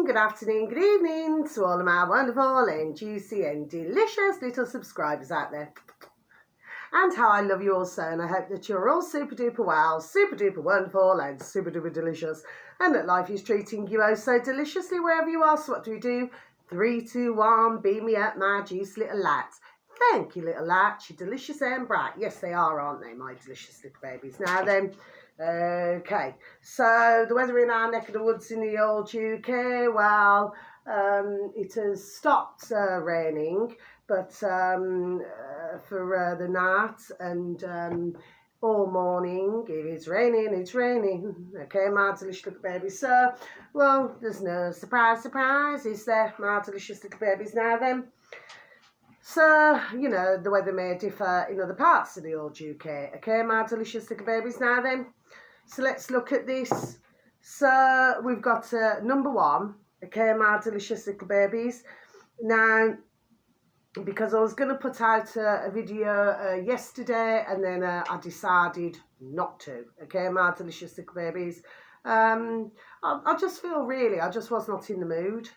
good afternoon, good evening to all of my wonderful and juicy and delicious little subscribers out there. And how I love you all so, and I hope that you're all super duper well, super duper wonderful and super duper delicious, and that life is treating you oh so deliciously wherever you are. So what do? 3, 2, 1, beam me up, my juicy little lads. Thank you, little lads. You're delicious and bright. Yes, they are, aren't they, my delicious little babies? Now then, okay. So the weather in our neck of the woods in the old UK, well, it has stopped raining, but for the night and all morning it is raining, it's raining. Okay, my delicious little babies. So, well, there's no surprise, is there, my delicious little babies? Now then, so, you know, the weather may differ in other parts of the old UK. Okay, my delicious little babies? Now then, so let's look at this. So we've got number 1. Okay, my delicious little babies. Now, because I was going to put out a video yesterday, and then I decided not to. Okay, my delicious little babies. I just feel really, I just was not in the mood.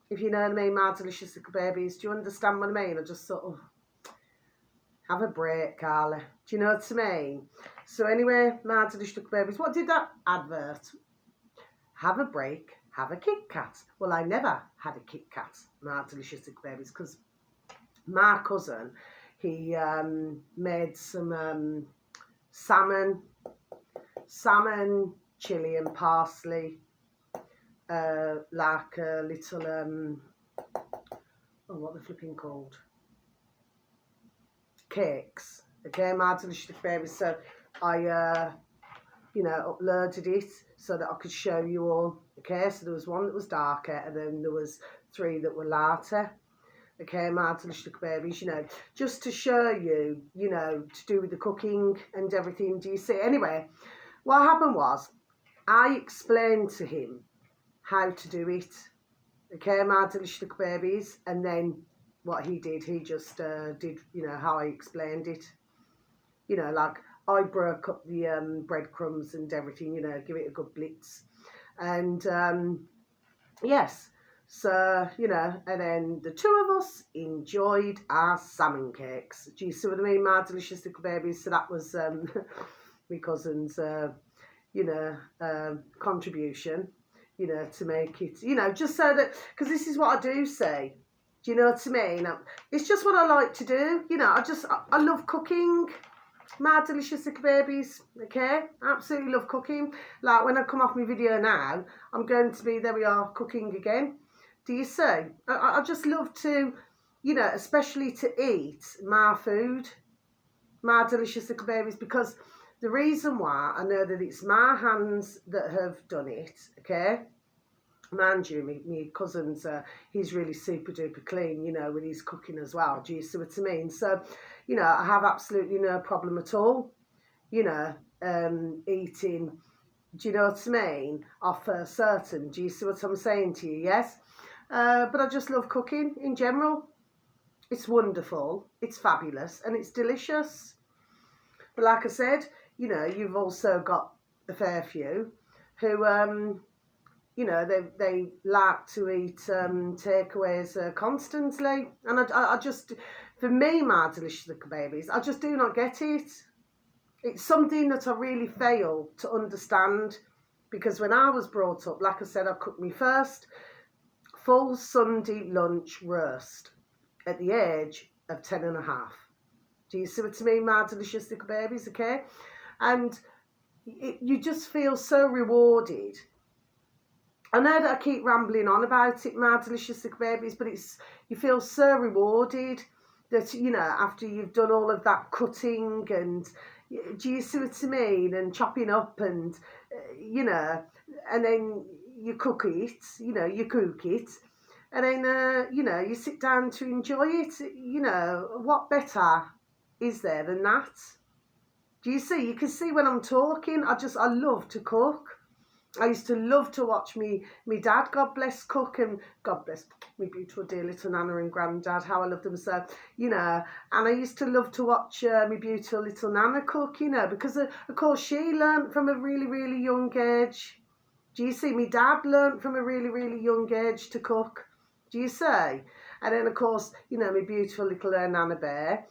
If you know what I mean, my delicious little babies. Do you understand what I mean? I just sort of have a break, Carla. Do you know what I mean? So anyway, my delicious little babies. What did that advert? Have a break, have a Kit Kat. Well, I never had a Kit Kat, my delicious little babies, because my cousin, he made some salmon, chilli and parsley, like a little, what the flipping called? Cakes. Okay, my delicious little babies. So I, you know, uploaded it so that I could show you all. Okay, so there was one that was darker, and then there was 3 that were lighter. Okay, my delicious little babies, you know, just to show you, you know, to do with the cooking and everything. Do you see? Anyway, what happened was, I explained to him how to do it. Okay, my delicious little babies, and then what he did, he just did, you know, how I explained it. You know, like, I broke up the breadcrumbs and everything, you know, give it a good blitz. And, yes, so, you know, and then the 2 of us enjoyed our salmon cakes. Do you see what I mean, my delicious little babies? So that was my cousin's, you know, contribution, you know, to make it, you know, just so that, because this is what I do say. Do you know what I mean? It's just what I like to do. You know, I love cooking. My delicious little babies, okay? Absolutely love cooking. Like, when I come off my video now, I'm going to be, there we are, cooking again. Do you see? I just love to, you know, especially to eat my food, my delicious little babies, because the reason why I know that it's my hands that have done it, okay? Mind you, my cousin's, he's really super duper clean, you know, with his cooking as well. Do you see what I mean? So, you know, I have absolutely no problem at all, you know, eating, do you know what I mean, off certain. Do you see what I'm saying to you? Yes? But I just love cooking in general. It's wonderful, it's fabulous, and it's delicious. But like I said, you know, you've also got a fair few who, you know, they like to eat takeaways constantly. And I just, for me, my delicious little babies, I just do not get it. It's something that I really fail to understand, because when I was brought up, like I said, I cooked me first full Sunday lunch roast at the age of 10 and a half. Do you see what I mean, my delicious little babies, okay? And you just feel so rewarded. I know that I keep rambling on about it, my delicious little babies, but you feel so rewarded that, you know, after you've done all of that cutting and, do you see what I mean, and chopping up and, you know, and then you cook it, you know, and then, you know, you sit down to enjoy it. You know, what better is there than that? Do you see? You can see when I'm talking, I love to cook. I used to love to watch me dad, God bless, cook, and God bless me beautiful dear little Nana and Granddad, how I love them so, you know. And I used to love to watch me beautiful little Nana cook, you know, because of course she learnt from a really, really young age. Do you see? My dad learnt from a really, really young age to cook. Do you see? And then, of course, you know, my beautiful little Nana Bear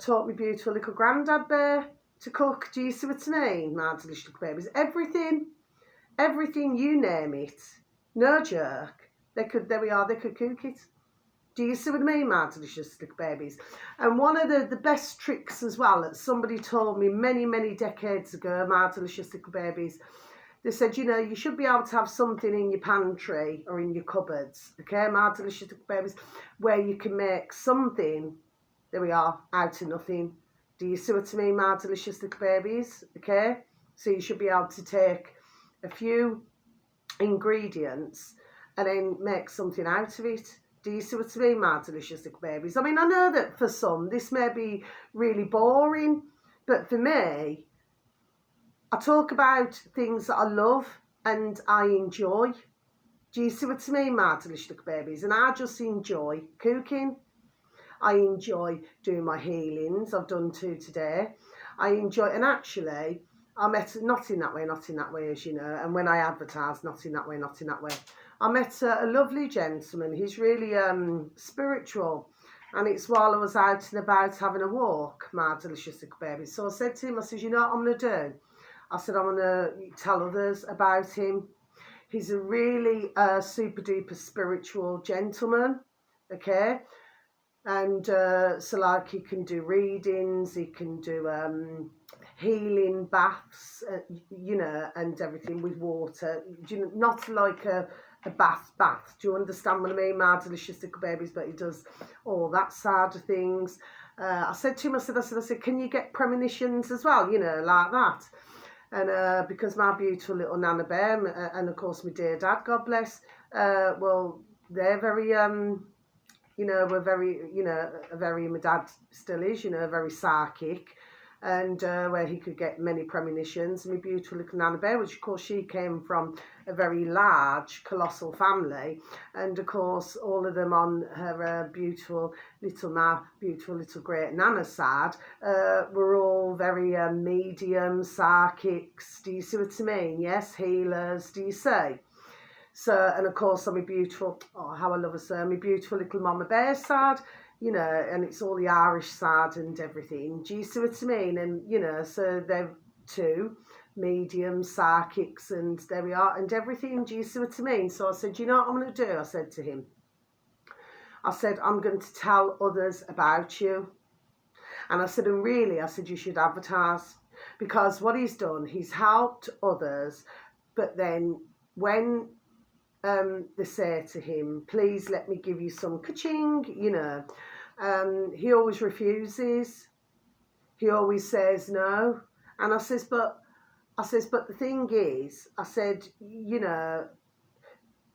taught me beautiful little Grandad Bear to cook. Do you see what I mean? My delicious little babies. Everything, you name it. No jerk. They could cook it. Do you see what I mean, my delicious little babies? And one of the best tricks as well that somebody told me many, many decades ago, my delicious little babies, they said, you know, you should be able to have something in your pantry or in your cupboards, okay, my delicious little babies, where you can make something, there we are, out of nothing. Do you see what I mean, my delicious little babies? Okay, so you should be able to take a few ingredients and then make something out of it. Do you see what I mean, my delicious little babies? I mean, I know that for some this may be really boring, but for me, I talk about things that I love and I enjoy. Do you see what I mean, my delicious little babies? And I just enjoy cooking. I enjoy doing my healings. I've done 2 today. I enjoy, and actually, I met, not in that way, as you know, and when I advertise, not in that way. I met a lovely gentleman. He's really spiritual. And it's while I was out and about having a walk, my delicious little baby. So I said to him, I said, you know what I'm going to do? I said, I'm going to tell others about him. He's a really super duper spiritual gentleman, okay? And so like he can do readings, he can do healing baths, you know, and everything with water. Do you know, not like a bath. Do you understand what I mean, my delicious little babies? But he does all that side of things. I said to him, I said, can you get premonitions as well, you know, like that? And because my beautiful little Nana Bear, and of course my dear dad, God bless, well, they're very, you know, we're very, you know, my dad still is, you know, very psychic, and where he could get many premonitions. My beautiful little Nana Bear, which of course she came from a very large, colossal family, and of course all of them on her beautiful little great Nana's side were all very medium, psychics. Do you see what I mean? Yes, healers. Do you see? So, and of course on my beautiful, oh how I love her, so my beautiful little Mama Bear side, you know, and it's all the Irish side and everything. Do you see what I mean? And, you know, so they're 2 medium psychics, and there we are, and everything. Do you see what I mean? So I said, you know what I'm going to do? I said to him, I said, I'm going to tell others about you. And I said, and really, I said, you should advertise. Because what he's done, he's helped others, but then when they say to him, please let me give you some ka-ching, you know, he always refuses. He always says no. And I says, but the thing is, I said, you know,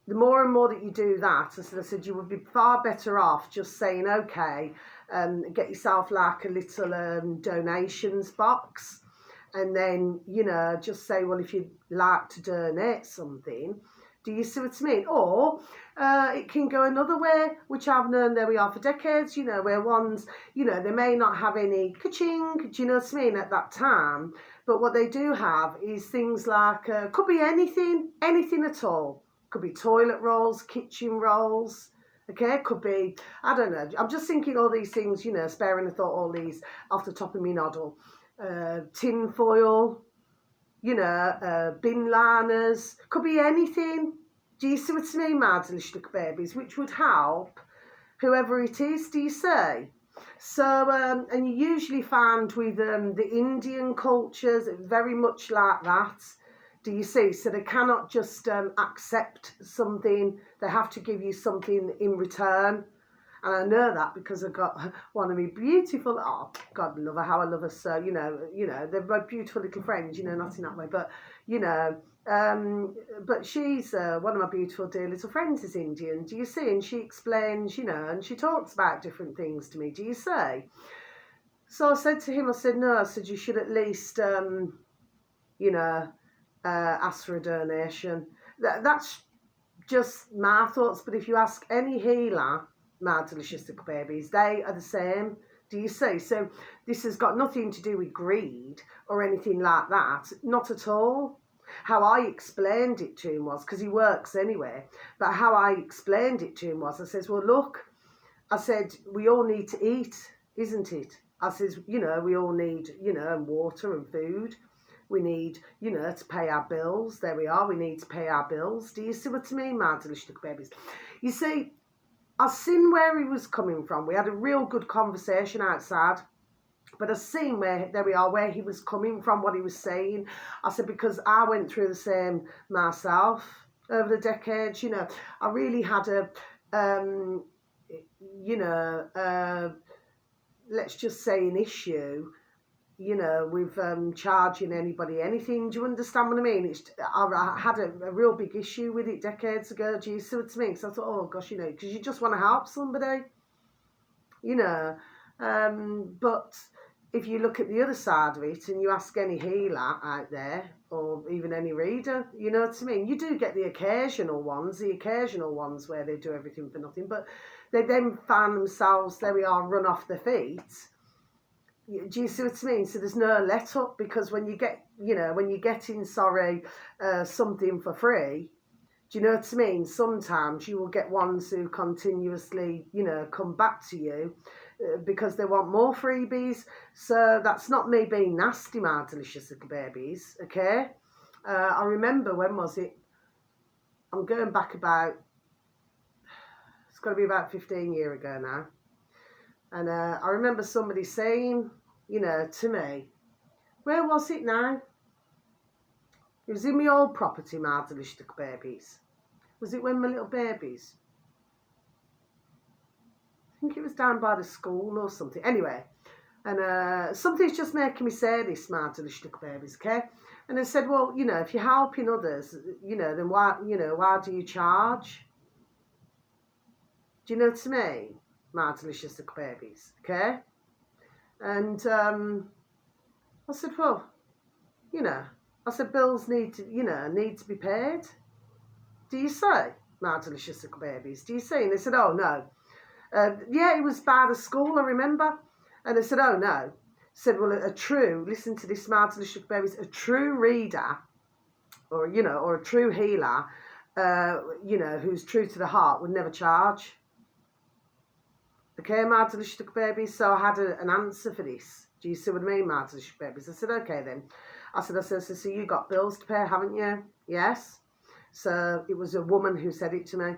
the more and more that you do that, I said, you would be far better off just saying, okay, get yourself like a little donations box. And then, you know, just say, well, if you'd like to donate something, do you see what I mean? Or it can go another way, which I've known there we are for decades, you know, where ones, you know, they may not have any ka-ching, do you know what I mean, at that time. But what they do have is things like, could be anything at all. Could be toilet rolls, kitchen rolls, okay, could be, I don't know. I'm just thinking all these things, you know, sparing a thought, all these off the top of me noddle. Tin foil, you know, bin liners, could be anything. Do you see what I mean, my delicious little babies? Which would help whoever it is, do you see? So, and you usually find with the Indian cultures, very much like that. Do you see? So they cannot just accept something. They have to give you something in return. And I know that because I've got one of my beautiful, oh, God love her, how I love her. So, you know, they're my beautiful little friends, you know, not in that way, but, you know, but she's one of my beautiful dear little friends is Indian, do you see? And she explains, you know, and she talks about different things to me, do you see? So I said to him, I said, no, I said, you should at least, you know, ask for a donation. That's just my thoughts, but if you ask any healer, my delicious little babies, they are the same. Do you see? So this has got nothing to do with greed or anything like that. Not at all. How I explained it to him was, because he works anyway, but how I explained it to him was, I says, well, look, I said, we all need to eat, isn't it? I says, you know, we all need, you know, water and food. We need, you know, to pay our bills. There we are. We need to pay our bills. Do you see what I mean, my delicious babies? You see, I seen where he was coming from. We had a real good conversation outside. But I seen there we are, where he was coming from, what he was saying. I said, because I went through the same myself over the decades, you know. I really had a, you know, let's just say an issue, you know, with charging anybody anything. Do you understand what I mean? I had a real big issue with it decades ago. Do you see what I mean? So I thought, oh gosh, you know, because you just want to help somebody, you know. But if you look at the other side of it and you ask any healer out there, or even any reader, you know what I mean, you do get the occasional ones where they do everything for nothing, but they then find themselves, there we are, run off their feet. Do you see what I mean? So there's no let up, because when you get, you know, when you're getting, something for free, do you know what I mean? Sometimes you will get ones who continuously, you know, come back to you because they want more freebies. So that's not me being nasty, my delicious little babies, okay? I remember, when was it? I'm going back about, it's got to be about 15 years ago now. And I remember somebody saying, you know, to me, where was it now? It was in my old property, my delicious little babies. Was it when my little babies? I think it was down by the school or something. Anyway, and something's just making me say this, my delicious little babies, okay? And I said, well, you know, if you're helping others, you know, then why do you charge? Do you know what I mean, my delicious little babies, okay? And I said, well, you know, I said, bills need to be paid. Do you say, my delicious little babies? Do you say? And they said, oh, no. Yeah, it was by the school, I remember. And I said, oh, no. I said, well, listen to this, my delicious little babies, a true reader, or, you know, or a true healer, you know, who's true to the heart, would never charge. Okay, my delicious little babies? So I had an answer for this. Do you see what I mean, my delicious babies? I said, okay, then. I said, so you got bills to pay, haven't you? Yes. So it was a woman who said it to me.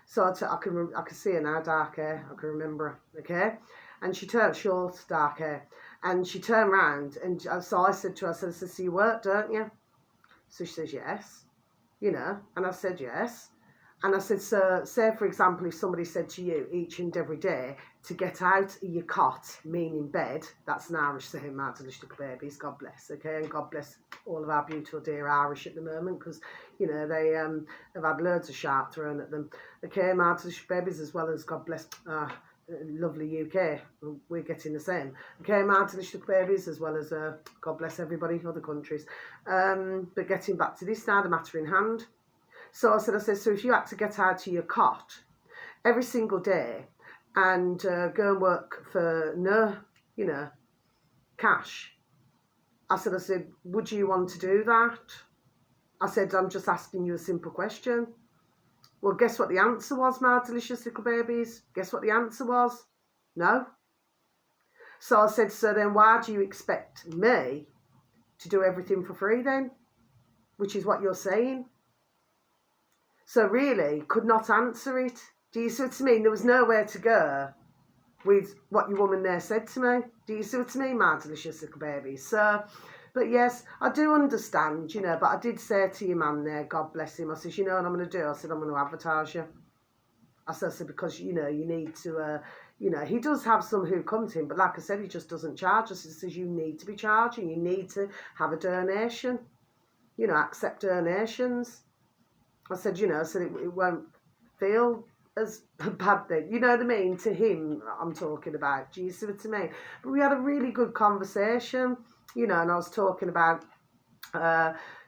So I can see her now, dark hair. I can remember her, okay? And she turned short, dark hair. And she turned round, and so I said to her, I said, so you work, don't you? So she says, yes. You know, and I said, yes. And I said, so say, for example, if somebody said to you each and every day to get out of your cot, meaning bed, that's an Irish saying, my delicious little babies, God bless, okay? And God bless all of our beautiful dear Irish at the moment, because, you know, they have had loads of sharp thrown at them. Okay, my delicious babies, as well as God bless lovely UK, we're getting the same. Okay, my delicious little babies, as well as God bless everybody, other countries. But getting back to this now, the matter in hand. So I said, so if you had to get out of your cot every single day and go and work for no, you know, cash, I said, would you want to do that? I said, I'm just asking you a simple question. Well, guess what the answer was, my delicious little babies? Guess what the answer was? No. So I said, so then why do you expect me to do everything for free then? Which is what you're saying. So really, could not answer it. Do you see what I mean? There was nowhere to go with what your woman there said to me. Do you see what I mean, my delicious little baby? So, but yes, I do understand, you know, but I did say to your man there, God bless him, I said, you know what I'm going to do? I said, I'm going to advertise you. I said, because, you know, you need to, you know, he does have some who come to him, but like I said, he just doesn't charge us. He says, you need to be charging. You need to have a donation, you know, accept donations. I said, you know, so it won't feel as a bad thing. You know what I mean? To him, I'm talking about. Do you see what I mean? But we had a really good conversation, you know, and I was talking about,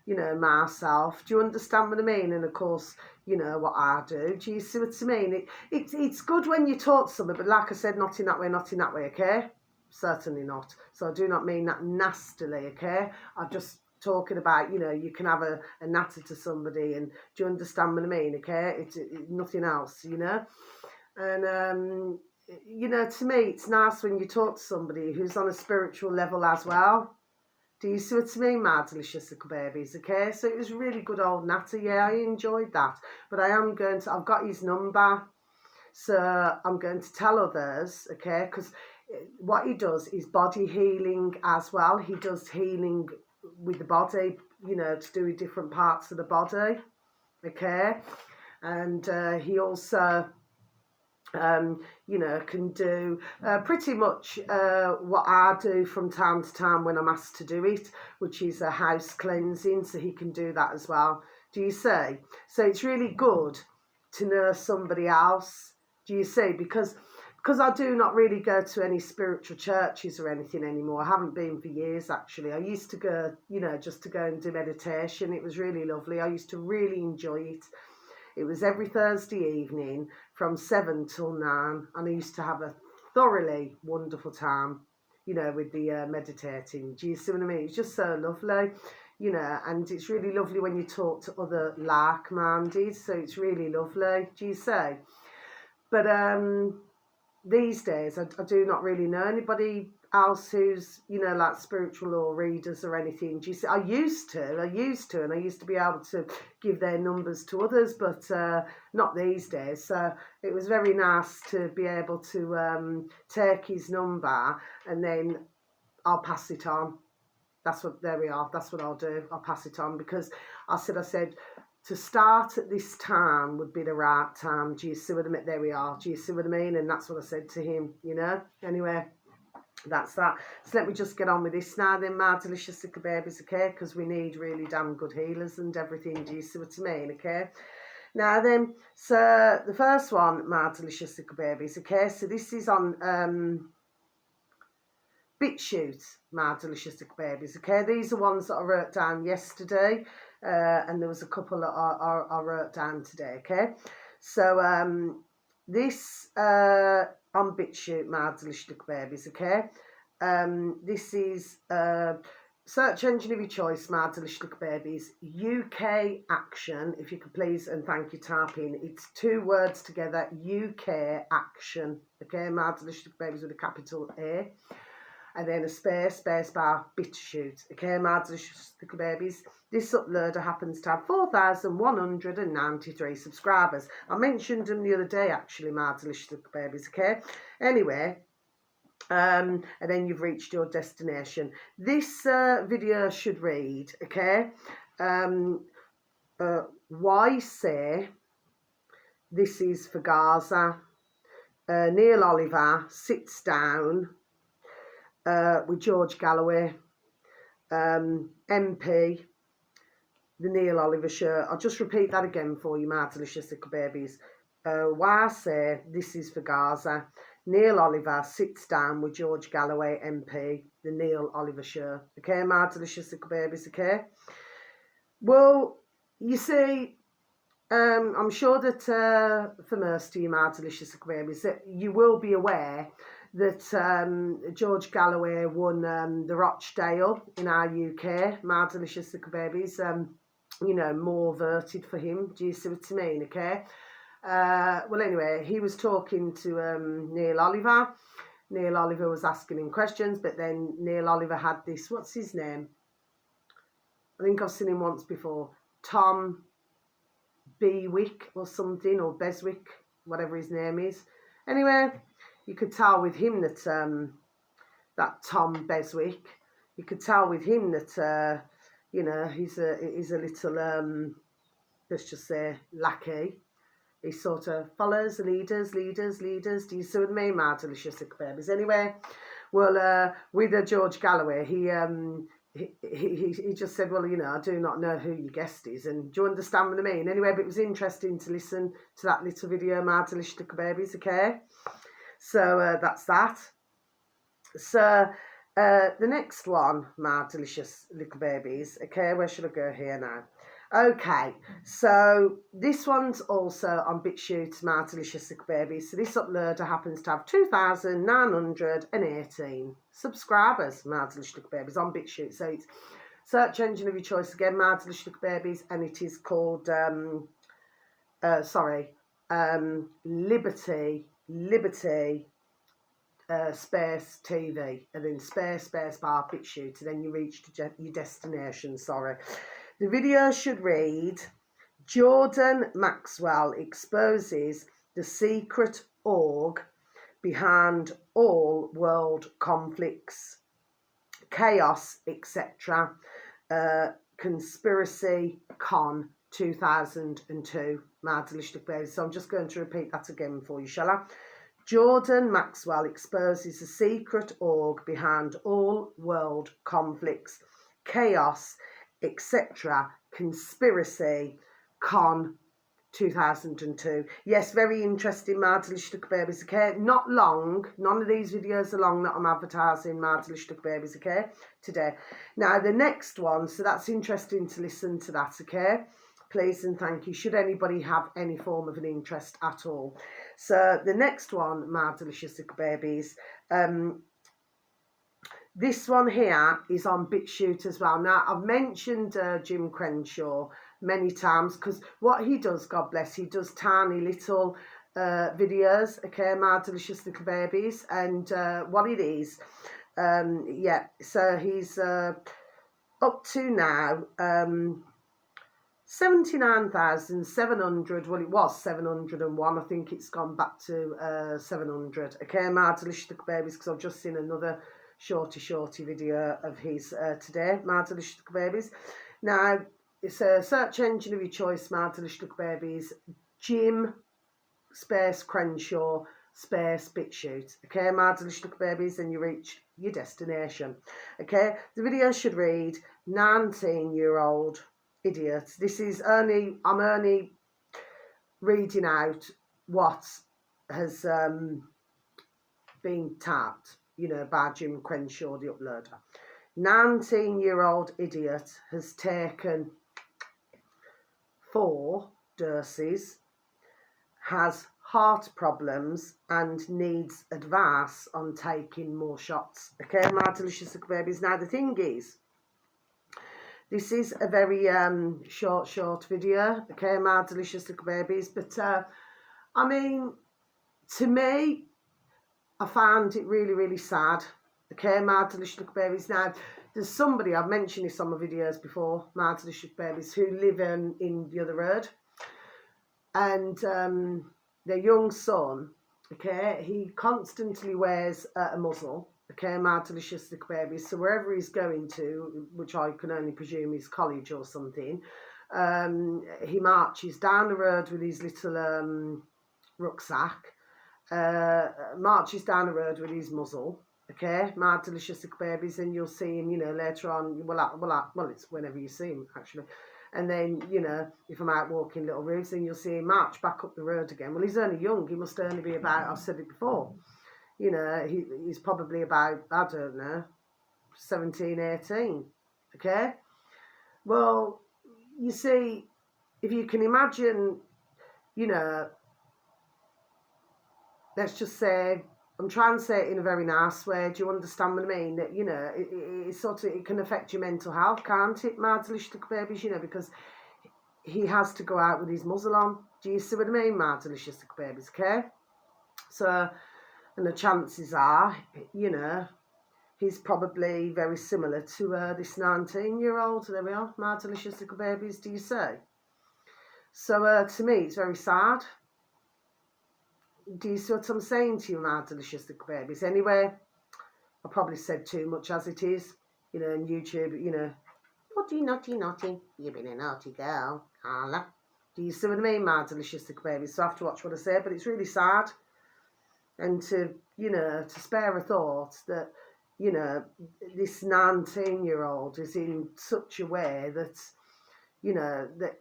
you know, myself. Do you understand what I mean? And of course, you know, what I do. Do you see what I mean? It's good when you talk to somebody, but like I said, not in that way, okay? Certainly not. So I do not mean that nastily, okay? I just talking about, you know, you can have a natter to somebody, and do you understand what I mean? Okay, it's nothing else, you know. And you know, to me, it's nice when you talk to somebody who's on a spiritual level as well. Do you see what I mean, my delicious little babies? Okay, so it was really good old natter. Yeah, I enjoyed that. But I've got his number, so I'm going to tell others, okay, because what he does is body healing as well. He does healing with the body, you know, to do with different parts of the body, okay. And he also you know, can do pretty much what I do from time to time when I'm asked to do it, which is a house cleansing, so he can do that as well. Do you see? So it's really good to know somebody else. Do you see? Because I do not really go to any spiritual churches or anything anymore. I haven't been for years, actually. I used to go, you know, just to go and do meditation. It was really lovely. I used to really enjoy it. It was every Thursday evening from 7 till 9, and I used to have a thoroughly wonderful time, you know, with the meditating. Do you see what I mean? It's just so lovely, you know, and it's really lovely when you talk to other like-minded, so it's really lovely. Do you see? But these days, I do not really know anybody else who's, you know, like spiritual or readers or anything. Do you see? I used to, and I used to be able to give their numbers to others, but not these days. So it was very nice to be able to take his number, and then I'll pass it on. There we are. That's what I'll do. I'll pass it on, because I said, to start at this time would be the right time. Do you see what I mean? There we are. Do you see what I mean? And that's what I said to him, you know. Anyway, that's that. So let me just get on with this now then, my delicious little babies, okay? Because we need really damn good healers and everything. Do you see what I mean? Okay. Now then, so the first one, my delicious little babies, okay? So this is on BitChute, my delicious little babies, okay? These are ones that I wrote down yesterday, and there was a couple that I wrote down today, okay? So this on BitChute, my delicious little babies, okay? This is search engine of your choice, my delicious little babies, UK Action, if you could please and thank you, type in. It's 2 words together, UK Action, okay? My delicious little babies with a capital A. And then a space bar, BitChute. Okay, my delicious little babies. This uploader happens to have 4,193 subscribers. I mentioned them the other day, actually, my delicious little babies, okay? Anyway, and then you've reached your destination. This video should read, okay? Why say this is for Gaza? Neil Oliver sits down with George Galloway, MP, the Neil Oliver Show. I'll just repeat that again for you, my delicious little babies. Why I say this is for Gaza. Neil Oliver sits down with George Galloway, MP, the Neil Oliver Show. Okay, my delicious little babies, okay? Well, you see, I'm sure that for most of you, my delicious little babies, that you will be aware that George Galloway won the Rochdale in our UK, my delicious little babies. You know, more voted for him. Do you see what I mean? Okay. Well, anyway, he was talking to Neil Oliver. Neil Oliver was asking him questions, but then Neil Oliver had this, what's his name? I think I've seen him once before. Tom Bewick or something, or Beswick, whatever his name is. Anyway, you could tell with him that that Tom Beswick, you could tell with him that you know, he's a little let's just say lackey. He sort of follows leaders. Do you see what I mean, my delicious little babies? Anyway, well, with George Galloway, he just said, well, you know, I do not know who your guest is, and do you understand what I mean? Anyway, but it was interesting to listen to that little video, my delicious little babies, okay? So that's that. So the next one, my delicious little babies, okay, where should I go here now? Okay, so this one's also on BitChute, my delicious little babies. So this uploader happens to have 2,918 subscribers, my delicious little babies, on BitChute. So search engine of your choice again, My Delicious Little Babies, and it is called Liberty space TV, and then space bar BitChute, and then you reach your destination. Sorry. The video should read, Jordan Maxwell exposes the secret org behind all world conflicts, chaos, etc. Conspiracy Con 2002, My Delicious Little Babies. So I'm just going to repeat that again for you, shall I? Jordan Maxwell exposes the secret org behind all world conflicts, chaos, etc. Conspiracy Con 2002. Yes, very interesting, My Delicious Little Babies, okay? Not long. None of these videos are long that I'm advertising My Delicious Little Babies, okay? Today. Now, the next one, so that's interesting to listen to that, okay? Please and thank you. Should anybody have any form of an interest at all. So the next one, My Delicious Little Babies, this one here is on BitChute as well. Now, I've mentioned Jim Crenshaw many times, because what he does, God bless, he does tiny little videos, okay, My Delicious Little Babies, and what it is, yeah, so he's up to now 79,700, well, it was 701, I think it's gone back to 700, okay, My Delicious Little Babies, because I've just seen another shorty video of his today, My Delicious Little Babies. Now, it's a search engine of your choice, My Delicious Little Babies, Jim space Crenshaw space BitChute, okay, My Delicious Little Babies, and you reach your destination, okay. The video should read, 19-year-old idiot. This is I'm only reading out what has been tapped, you know, by Jim Crenshaw, the uploader. 19-year-old idiot has taken 4 doses, has heart problems and needs advice on taking more shots. Okay, My Delicious Little Babies. Now, the thing is, this is a very short video, okay, My Delicious Little Babies, but I mean, to me, I found it really sad, okay, My Delicious Little Babies. Now, there's somebody, I've mentioned this on my videos before, My Delicious Babies, who live in the other road, and their young son, okay, he constantly wears a muzzle, okay, My Delicious Little Babies, so wherever he's going to, which I can only presume is college or something, he marches down the road with his little rucksack, marches down the road with his muzzle, okay, My Delicious Little Babies, and you'll see him, you know, later on, well, it's whenever you see him, actually. And then, you know, if I'm out walking Little Roofs, then you'll see him march back up the road again. Well, he's only young. He must only be about, I've said it before, you know, he's probably about, I don't know, 17, 18, okay? Well, you see, if you can imagine, you know, let's just say, I'm trying to say it in a very nice way. Do you understand what I mean? That, you know, it can affect your mental health, can't it, My Delicious Little Babies? You know, because he has to go out with his muzzle on. Do you see what I mean, My Delicious Little Babies? Okay. So, and the chances are, you know, he's probably very similar to this 19-year-old. There we are, My Delicious Little Babies. Do you say? So to me, it's very sad. Do you see what I'm saying to you, My Delicious Little Babies? Anyway, I probably said too much as it is, you know, on YouTube, you know, naughty, you've been a naughty girl, Carla. Do you see what I mean, My Delicious Little Babies? So I have to watch what I say, but it's really sad. And to, you know, to spare a thought that, you know, this 19-year-old is in such a way that, you know, that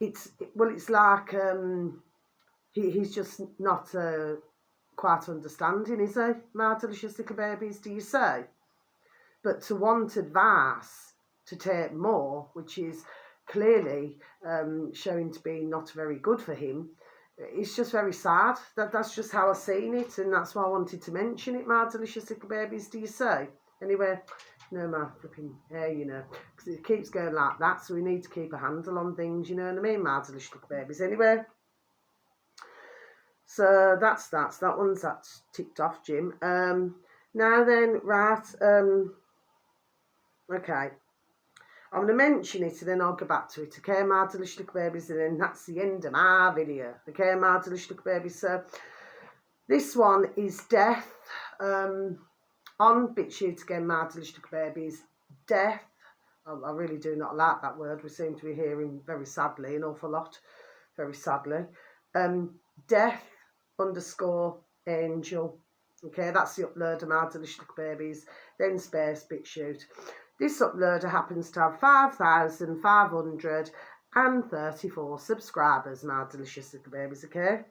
it's like he's just not quite understanding, is he, My Delicious Little Babies, do you say? But to want advice to take more, which is clearly showing to be not very good for him, it's just very sad. That's just how I've seen it, and that's why I wanted to mention it, My Delicious Little Babies, do you say? Anyway, No, my flipping hair, you know, because it keeps going like that, so we need to keep a handle on things, you know what I mean, my delicious little babies. Anyway, so that's that one's that's ticked off, Jim. Now then, right, okay, I'm going to mention it and then I'll go back to it, okay, my delicious little babies, and then that's the end of my video, okay, my delicious little babies. So this one is death, on BitChute again, my delicious little babies, death. I really do not like that word. We seem to be hearing very sadly an awful lot, very sadly. Death _ angel. Okay, that's the uploader, my delicious little babies. Then space BitChute. This uploader happens to have 5,534 subscribers, my delicious little babies. Okay.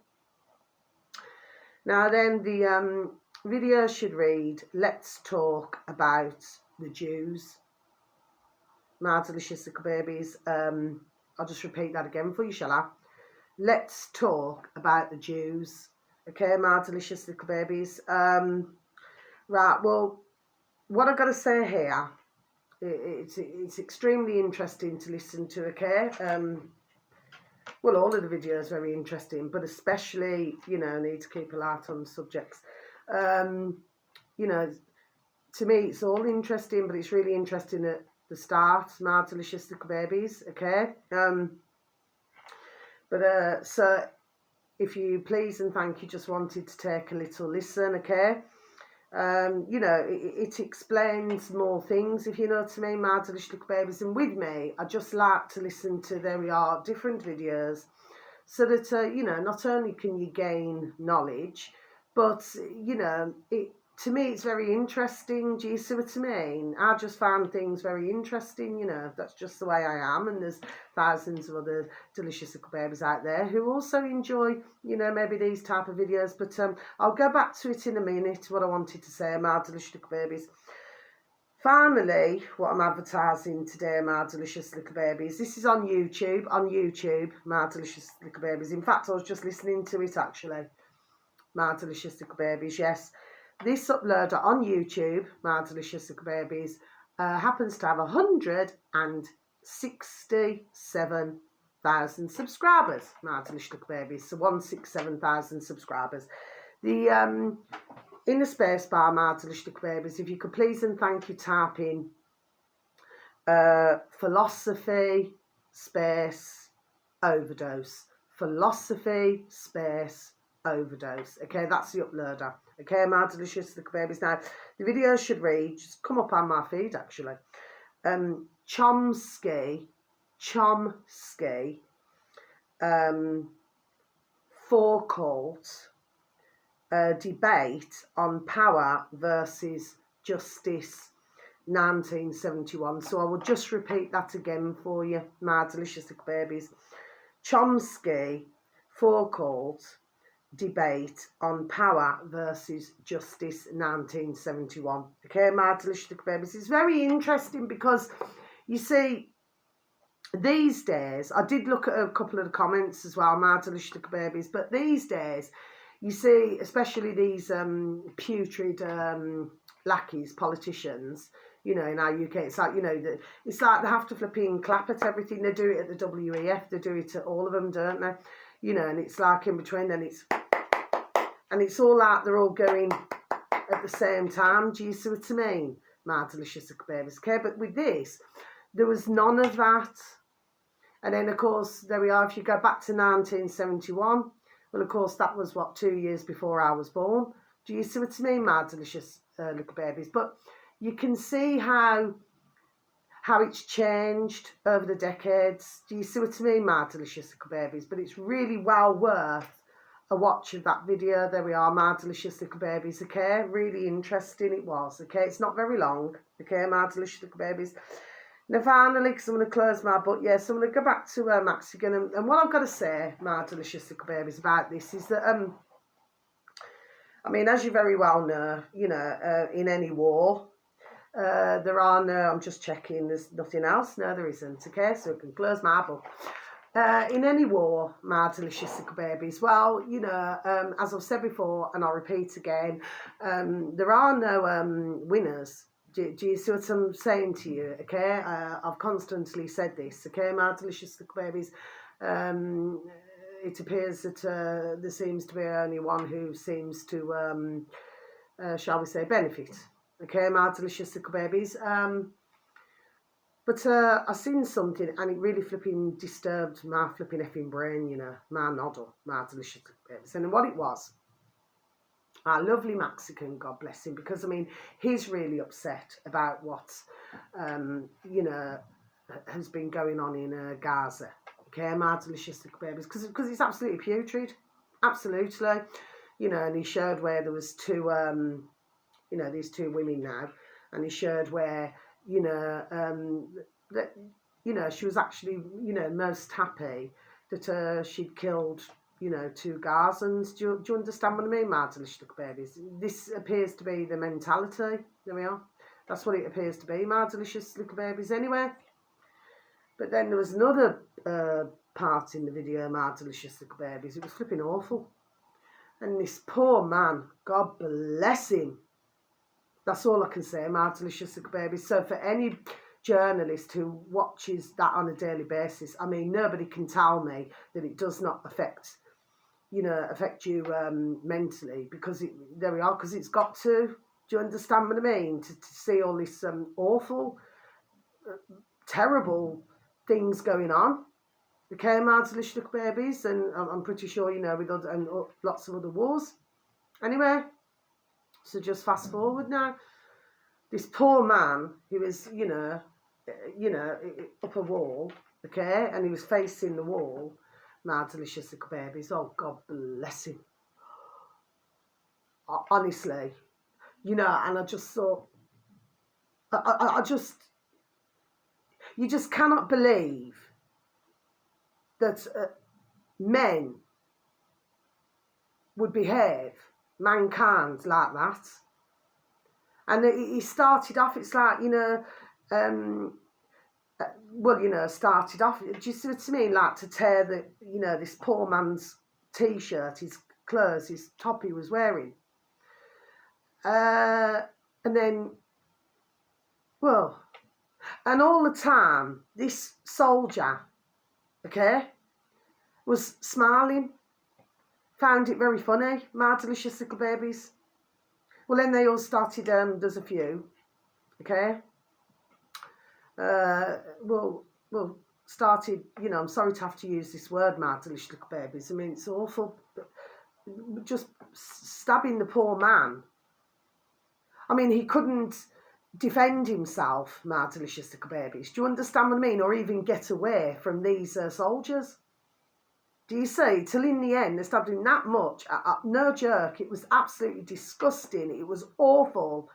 Now then, the video should read, let's talk about the Jews, my delicious little babies. I'll just repeat that again for you, shall I? Let's talk about the Jews. Okay, my delicious little babies. Right, well, what I've got to say here, it's extremely interesting to listen to, okay? Well, all of the videos are very interesting, but especially, you know, I need to keep a light on the subjects. You know, to me, it's all interesting, but it's really interesting at the start, my delicious little babies, okay? So if you please and thank you just wanted to take a little listen, okay? You know, it explains more things, if you know what I mean, my delicious little babies. And with me, I just like to listen to, there we are, different videos, so that, you know, not only can you gain knowledge, but, you know, to me, it's very interesting. Do you see what I mean? I just found things very interesting, you know. That's just the way I am. And there's thousands of other delicious little babies out there who also enjoy, you know, maybe these type of videos. But I'll go back to it in a minute, what I wanted to say, my delicious little babies. Finally, what I'm advertising today, my delicious little babies, this is on YouTube, my delicious little babies. In fact, I was just listening to it, actually, my delicious little babies, yes. This uploader on YouTube, my delicious little babies, happens to have 167,000 subscribers, my delicious little babies. So 167,000 subscribers. The in the space bar, my delicious little babies, if you could please and thank you type in philosophy space overdose. Philosophy space overdose. Okay, that's the uploader. Okay, my delicious little babies. Now, the video should read, just come up on my feed actually. Chomsky, Foucault, debate on power versus justice, 1971. So I will just repeat that again for you, my delicious little babies. Chomsky, Foucault, debate on power versus justice, 1971. Okay, my delicious little babies. It's very interesting because, you see, these days, I did look at a couple of the comments as well, my delicious little babies, but these days, you see, especially these putrid lackeys, politicians, you know, in our UK, it's like, you know, it's like they have to flipping clap at everything. They do it at the WEF, they do it at all of them, don't they? You know, and it's like in between, and it's all like they're all going at the same time. Do you see what I mean? My delicious little babies. Okay, but with this, there was none of that. And then, of course, there we are. If you go back to 1971, well, of course, that was, what, 2 years before I was born. Do you see what I mean, my delicious little babies? But you can see how it's changed over the decades. Do you see what I mean, my delicious little babies? But it's really well worth a watch of that video. There we are, my delicious little babies, okay? Really interesting it was, okay? It's not very long, okay, my delicious little babies. Now finally, because I'm going to close my book, yes, I'm going to go back to Max again. And what I've got to say, my delicious little babies, about this is that, I mean, as you very well know, you know, in any war, there are no, I'm just checking, there's nothing else. No, there isn't, okay? So I can close my book. In any war, my delicious little babies, well, you know, as I've said before, and I'll repeat again, there are no winners. Do you see what I'm saying to you? Okay, I've constantly said this. Okay, my delicious little babies. It appears that there seems to be only one who seems to, shall we say, benefit. Okay, my delicious little babies. But I seen something and it really flipping disturbed my flipping effing brain, you know, my noddle, my delicious little babies. And what it was, our lovely Mexican, God bless him, because I mean, he's really upset about what, you know, has been going on in Gaza. Okay, my delicious little babies, because it's absolutely putrid, absolutely, you know. And he showed where there was two, you know, these two women now, and he showed where, you know, that, you know, she was actually, you know, most happy that she'd killed, you know, 2 Gazans. Do you understand what I mean, my delicious little babies? This appears to be the mentality. There we are. That's what it appears to be, my delicious little babies, anyway. But then there was another part in the video, my delicious little babies. It was flipping awful. And this poor man, God bless him. That's all I can say, my delicious little babies. So for any journalist who watches that on a daily basis, I mean, nobody can tell me that it does not affect, you know, affect you mentally, because there we are, because it's got to. Do you understand what I mean? To see all this awful, terrible things going on. Okay, my delicious little babies, and I'm pretty sure, you know, with other, and lots of other wars. Anyway, so just fast forward now. This poor man, he was, you know, up a wall, okay, and he was facing the wall. My delicious little babies. Oh, God bless him. Honestly, you know, and I just thought, you just cannot believe that men would behave, mankind, like that. And he started off, it's like, you know, well, you know, started off, do you see what I mean? Like to tear the, you know, this poor man's T-shirt, his clothes, his top he was wearing. And then, well, and all the time, this soldier, okay, was smiling, found it very funny, my delicious little babies. Well, then they all started, there's a few, okay, well, started, you know, I'm sorry to have to use this word, my delicious little babies. I mean, it's awful, but just stabbing the poor man. I mean, he couldn't defend himself, my delicious little babies. Do you understand what I mean? Or even get away from these soldiers. Do you see? Till in the end, they stabbed him that much. No joke. It was absolutely disgusting. It was awful.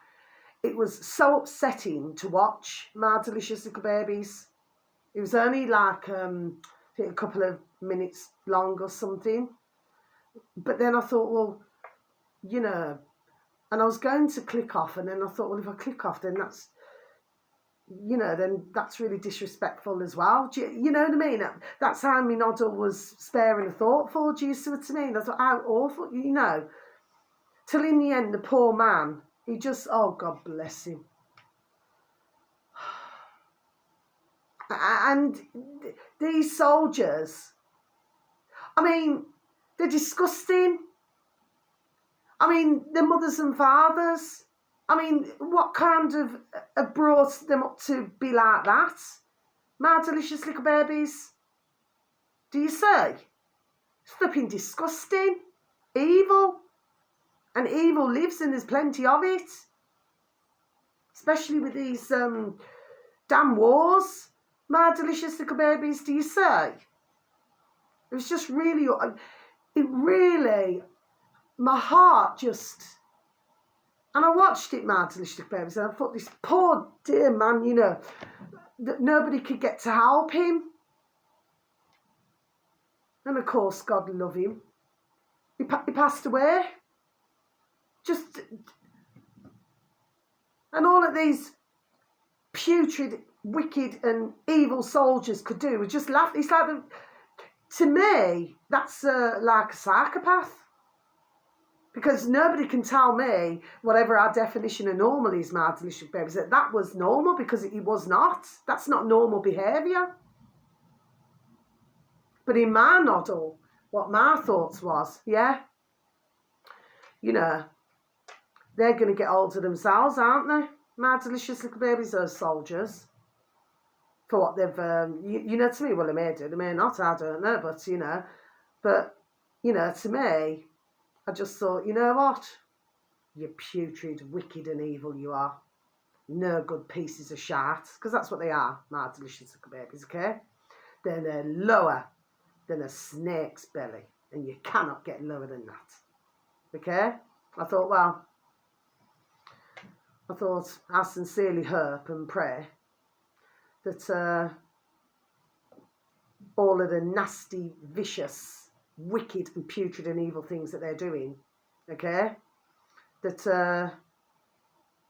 It was so upsetting to watch, my delicious little babies. It was only like, I think a couple of minutes long or something. But then I thought, well, you know, and I was going to click off, and then I thought, well, if I click off, then that's, you know, then that's really disrespectful as well. Do you know what I mean? That's how my noddle was sparing a thought for. Do you see what I mean? I thought, how awful, you know. Till in the end, the poor man, he just, oh, God bless him. And these soldiers, I mean, they're disgusting. I mean, the mothers and fathers, I mean, what kind of brought them up to be like that? My delicious little babies. Do you say? It's flipping disgusting. Evil. And evil lives, and there's plenty of it. Especially with these damn wars. My delicious little babies, do you say? It was just really, it really, my heart just, and I watched it, my delicious little babies, and I thought, this poor dear man, you know, that nobody could get to help him. And of course, God love him. He passed away. Just, and all of these putrid, wicked and evil soldiers could do was just laugh. It's like, to me, that's like a psychopath. Because nobody can tell me, whatever our definition of normal is, my delicious babies, that was normal, because it was not. That's not normal behaviour. But in my noddle, what my thoughts was, yeah, you know, they're going to get hold of themselves, aren't they? My delicious little babies, those soldiers. For what they've, you know, to me, well, they may do, they may not, I don't know, but, you know, to me, I just thought, you know what? You putrid, wicked and evil you are. No good pieces of shart, because that's what they are, my delicious little babies, okay? They're lower than a snake's belly, and you cannot get lower than that, okay? I thought, I sincerely hope and pray that all of the nasty, vicious, wicked and putrid and evil things that they're doing, okay, that,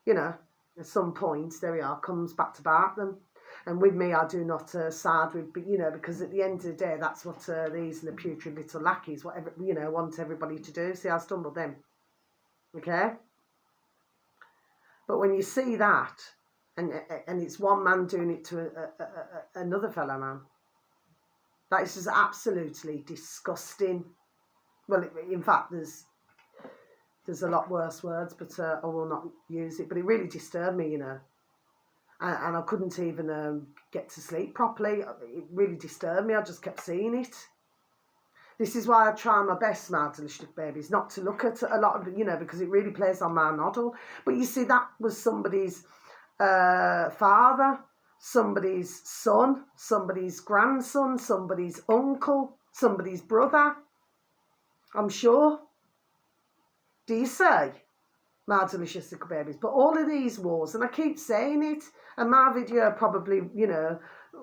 you know, at some point, there we are, comes back to bite them. And with me, I do not side with, you know, because at the end of the day, that's what these and the putrid little lackeys, whatever, you know, want everybody to do. See, I stumbled them, okay? But when you see that, and it's one man doing it to another fellow man, that is just absolutely disgusting. Well, in fact, there's a lot worse words, but I will not use it. But it really disturbed me, you know. And I couldn't even get to sleep properly. It really disturbed me. I just kept seeing it. This is why I try my best, my delicious babies, not to look at a lot of, you know, because it really plays on my noddle. But you see, that was somebody's father, somebody's son, somebody's grandson, somebody's uncle, somebody's brother. I'm sure. Do you say? My delicious little babies. But all of these wars, and I keep saying it, and my video probably, you know,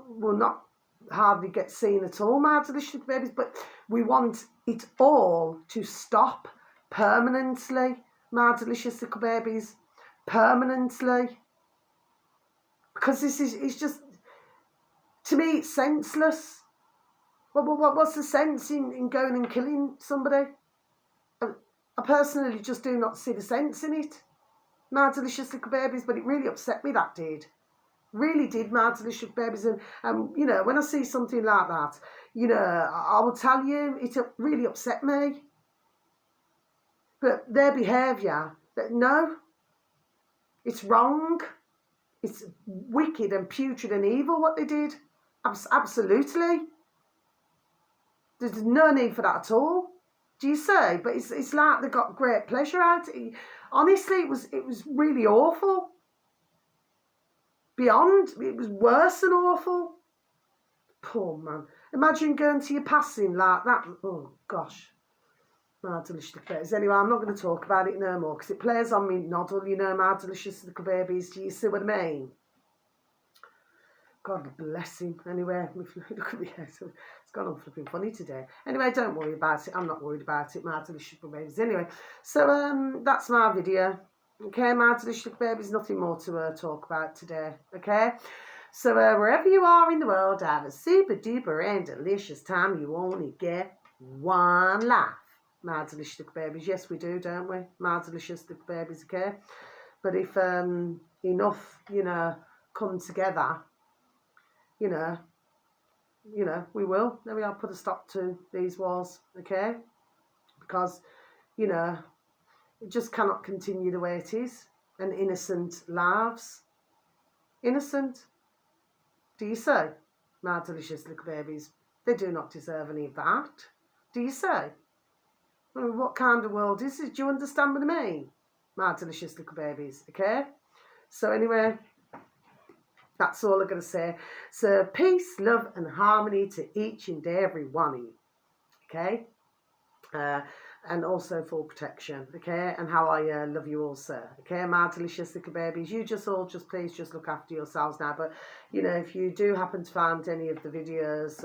will not hardly get seen at all, my delicious little babies, but we want it all to stop permanently, my delicious little babies, permanently. Because this is, it's just, to me, it's senseless. What's the sense in going and killing somebody? I personally just do not see the sense in it, my delicious little babies, but it really upset me, that did. Really did, my delicious babies. And you know, when I see something like that, you know, I will tell you, it really upset me. But their behaviour, no, it's wrong. It's wicked and putrid and evil what they did. Absolutely. There's no need for that at all. Do you say? But it's like they got great pleasure out of it. Honestly, it was really awful. Beyond, it was worse than awful. Poor man. Imagine going to your passing like that. Oh, gosh. My delicious little babies. Anyway, I'm not going to talk about it no more, because it plays on me noddle, you know, my delicious little babies. Do you see what I mean? God bless him. Anyway, look at me. It's gone on flipping funny today. Anyway, don't worry about it. I'm not worried about it, my delicious little babies. Anyway, so that's my video. Okay, my delicious little babies, nothing more to talk about today. Okay, so wherever you are in the world, have a super duper and delicious time. You only get one life, my delicious little babies. Yes, we do, don't we, my delicious little babies? Okay, but if enough, you know, come together, you know, we will. Then we'll put a stop to these wars, okay? Because, you know, it just cannot continue the way it is. And innocent lives. Innocent. Do you say? My delicious little babies. They do not deserve any of that. Do you say? I mean, what kind of world is this? Do you understand what I mean? My delicious little babies, okay? So anyway, that's all I'm going to say. So peace, love and harmony to each and every one of you. Okay? And also full protection. Okay? And how I love you all, sir. Okay? My delicious little babies. You please just look after yourselves now. But, you know, if you do happen to find any of the videos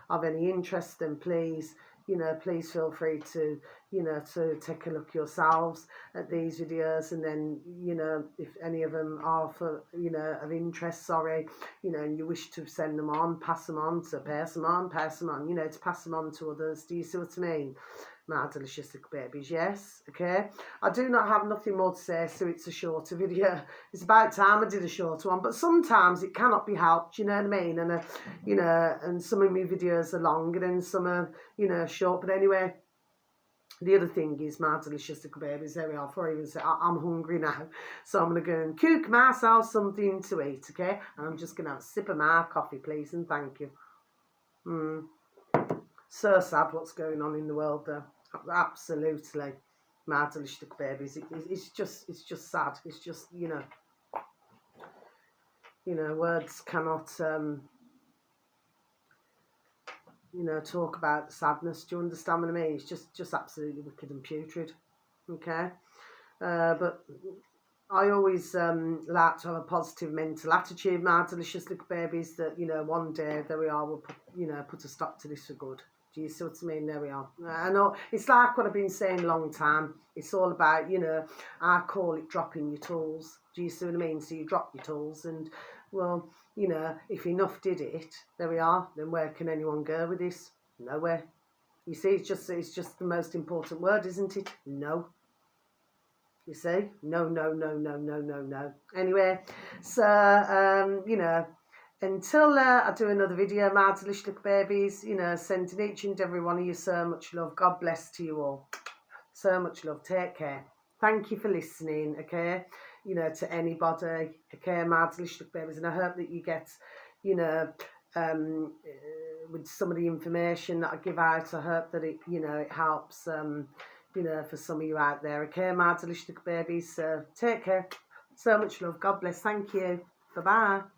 of any interest, then please, you know, please feel free to, you know, to take a look yourselves at these videos, and then, you know, if any of them are for, you know, of interest, sorry, you know, and you wish to send them on, pass them on, to pass them on, you know, to pass them on to others. Do you see what I mean? My delicious little babies, yes, okay. I do not have nothing more to say, so it's a shorter video. It's about time I did a shorter one, but sometimes it cannot be helped, you know what I mean? And, you know, and some of my videos are longer and some are, you know, short, but anyway. The other thing is, my delicious little babies, there we are, before I even say, I'm hungry now, so I'm going to go and cook myself something to eat, okay? And I'm just going to have a sip of my coffee, please, and thank you. So sad what's going on in the world, though. Absolutely. My delicious little babies, it's just sad. It's just, you know, words cannot, you know, talk about sadness. Do you understand what I mean? It's just absolutely wicked and putrid, okay? But I always like to have a positive mental attitude, my delicious little babies, that, you know, one day, there we are, we'll put, you know, put a stop to this for good. Do you see what I mean? There we are. I know, it's like what I've been saying a long time. It's all about, you know, I call it dropping your tools. Do you see what I mean? So you drop your tools and, well, you know, if enough did it, there we are, then where can anyone go with this? Nowhere. You see, it's just the most important word, isn't it? No. You see? No, no, no, no, no, no, no. Anyway, so, you know, until I do another video, my delicious little babies, you know, sending each and every one of you so much love. God bless to you all. So much love. Take care. Thank you for listening, okay? You know, to anybody, okay, my delicious little babies. And I hope that you get, you know, with some of the information that I give out, I hope that it, you know, it helps, you know, for some of you out there, okay, my delicious little babies. So take care. So much love. God bless. Thank you. Bye-bye.